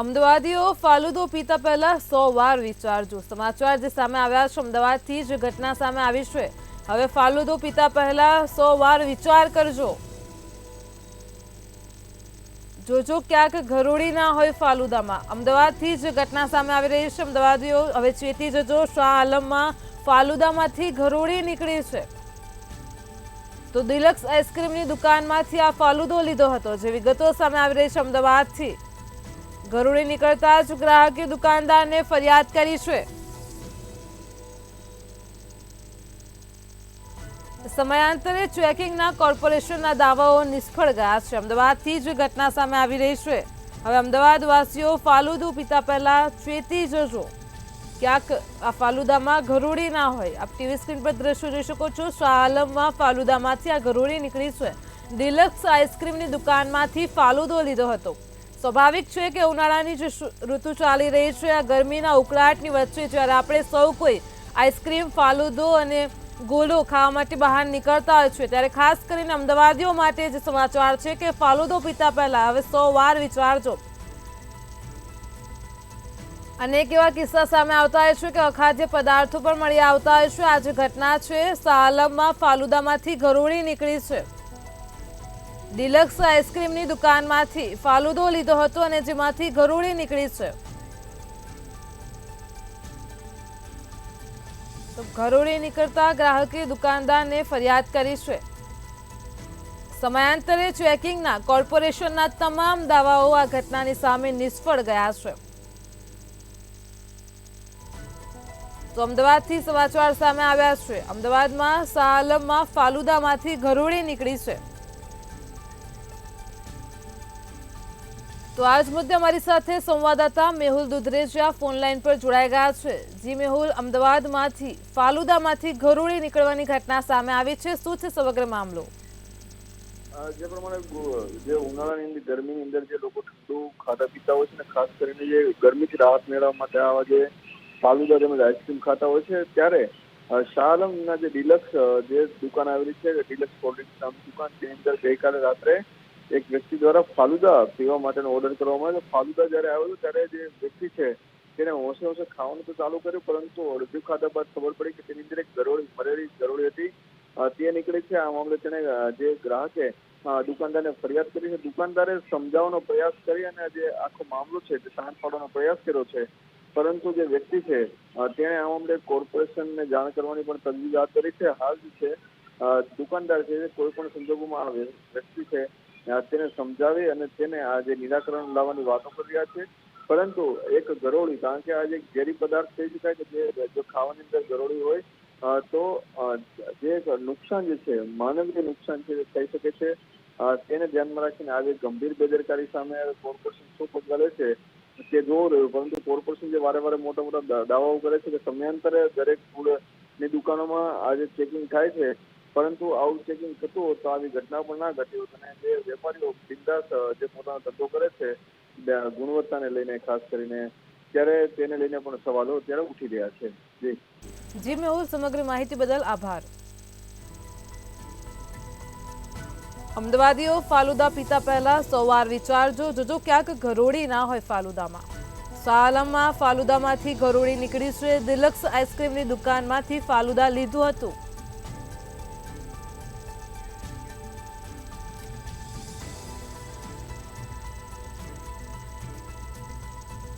અમદાવાદીઓ ફાલુદો પીતા પહેલા 100 વાર વિચારજો। સમાચાર જે સામે આવ્યા છે અમદાવાદથી જ ઘટના સામે આવી છે। હવે ફાલુદો પીતા પહેલા 100 વાર વિચાર કરજો। જોજો ક્યાંક ઘરોડી ના હોય ફાલુદામાં। અમદાવાદથી જ ઘટના સામે આવી રહી છે। અમદાવાદીઓ હવે ચેતી જજો। શાહ આલમમાં ફાલુદામાંથી ઘરોડી નીકળી છે તો ડિલક્સ આઈસ્ક્રીમની દુકાનમાંથી આ ફાલુદો લીધો હતો। જે વિગતો સામે આવી રહી છે અમદાવાદથી। ઘરોડી નીકળતા જ ગ્રાહકે દુકાનદારને ફરિયાદ કરી છે। સમયાંતરે ચેકિંગના કોર્પોરેશનના દાવાઓ નિષ્ફળ ગયા છે। અમદાવાદથી જ ઘટના સામે આવી રહી છે। હવે અમદાવાદ વાસીઓ ફાલુદો પીતા પહેલા ચેતી જજો ક્યાંક આ ફાલુદામાં ઘરોડી ના હોય। આપ ટીવી સ્ક્રીન પર દ્રશ્યો જોઈ શકો છો। શાહ આલમમાં ફાલુદામાંથી આ ઘરોડી નીકળી છે। ડિલક્સ આઈસ્ક્રીમની દુકાનમાંથી ફાલુદો લીધો હતો। સ્વાભાવિક છે કે ઉનાળાની જે ઋતુ ચાલી રહી છે આ ગરમીના ઉકળાટની વચ્ચે જ્યારે આપણે સૌ કોઈ આઈસ્ક્રીમ ફાલુદો અને ગોલો ખાવા માટે બહાર નીકળતા હોય છે ત્યારે ખાસ કરીને અમદાવાદીઓ માટે જે સમાચાર છે કે ફાલુદો પીતા પહેલા હવે 100 વાર વિચારજો। અનેક એવા કિસ્સા સામે આવતા હોય છે કે અખાદ્ય પદાર્થો પણ મળી આવતા હોય છે। આ જે ઘટના છે શાહ આલમમાં ફાલુદામાંથી ઘરોડી નીકળી છે। ડિલક્સ આઈસ્ક્રીમની દુકાનમાંથી ફાલુદો લીધો હતો અને જેમાંથી ઘરોડી નીકળી છે તો ઘરોડી નીકળતા ગ્રાહકે દુકાનદારને ફરિયાદ કરી છે। સમયાંતરે ચેકિંગના કોર્પોરેશનના તમામ દાવાઓ આ ઘટનાની સામે નિષ્ફળ ગયા છે। તો અમદાવાદથી સમાચાર સામે આવ્યા છે। અમદાવાદમાં શાહ આલમમાં ફાલુદામાંથી ઘરોડી નીકળી છે। તો આજ મુદ્દે અમારી સાથે સંવાદદાતા મેહુલ દુધરેજિયા ફોન લાઈન પર જોડાઈ ગયા છે। જી મેહુલ, અમદાવાદમાંથી ફાલુદામાંથી ઘરોડી નીકળવાની ઘટના સામે આવી છે, શું છે સમગ્ર મામલો? જે પ્રમાણે જે ઉનાળાની ગરમીની અંદર જે લોકો ઠંડુ ખાતા પીતા હોય છે ને ખાસ કરીને જે ગરમીથી રાહત મેળવવા માટે આવા જે ફાલુદા તેમજ આઈસ્ક્રીમ ખાતા હોય છે ત્યારે શાહ આલમના જે ડિલક્સ જે દુકાન આવેલી છે ડિલક્સ કોલ્ડ ડ્રિંક્સ નામની દુકાન તેની અંદર ગઈકાલે રાત્રે એક વ્યક્તિ દ્વારા ફાલુદા પીવા માટેનો ઓર્ડર કરવામાં આવ્યો। ફાલુદા જ્યારે આવ્યો ત્યારે જે વ્યક્તિ છે તેને હોંશે હોંશે ખાવાનું તો ચાલુ કર્યું પરંતુ અડધું ખાધા બાદ ખબર પડી કે તેની અંદર એક મરેલી ગરોળી હતી તે નીકળી છે। આ મામલે તેને જે ગ્રાહકે દુકાનદારને ફરિયાદ કરી છે। દુકાનદારે સમજાવવાનો પ્રયાસ કરી અને જે આખો મામલો છે તે શાંત પાડવાનો પ્રયાસ કર્યો છે પરંતુ જે વ્યક્તિ છે તેણે આ મામલે કોર્પોરેશનને જાણ કરવાની પણ તજવીજ હાથ ધરી છે। હાલ જે છે દુકાનદાર છે કોઈ પણ સંજોગોમાં આ વ્યક્તિ છે તેને સમજાવી અને તેને આ જે નિરાકરણ લાવવાની વાતો કરી રહ્યા છે પરંતુ એક ગરોળી કારણ કે આ જે ઝેરી પદાર્થ કહી શકાય કે જે જો ખાવાની અંદર ગરોળી હોય તો જે નુકસાન જે છે માનવીય નુકસાન છે થઈ શકે છે। તેને ધ્યાનમાં રાખીને આજે ગંભીર બેદરકારી સામે કોર્પોરેશન શું પગલાં લે છે તે જોવું રહ્યું પરંતુ કોર્પોરેશન જે વારે વારે મોટા મોટા દાવાઓ કરે છે કે સમયાંતરે દરેક ફૂડની દુકાનોમાં આજે ચેકિંગ થાય છે પરંતુ આવું ચેકિંગ થતું હોત તો આવી ઘટના પણ ના ઘટી હોત અને જે વેપારીઓ બિંદાસ જે પોતાનો ધંધો કરે છે ગુણવત્તાને લઈને ખાસ કરીને ત્યારે તેને લઈને પણ સવાલો ત્યારે ઉઠી રહ્યા છે। જી મેહુલ, સમગ્ર માહિતી બદલ આભાર। અમદાવાદીઓ ફાલુદા પીતા પહેલા 100 વાર વિચારજો। જોજો ક્યાંક ઘરોડી ના હોય ફાલુદામાં। શાહ આલમમાં ફાલુદામાંથી ઘરોડી નીકળી છે। ડિલક્સ આઈસ્ક્રીમની દુકાનમાંથી ફાલુદા લીધું હતું।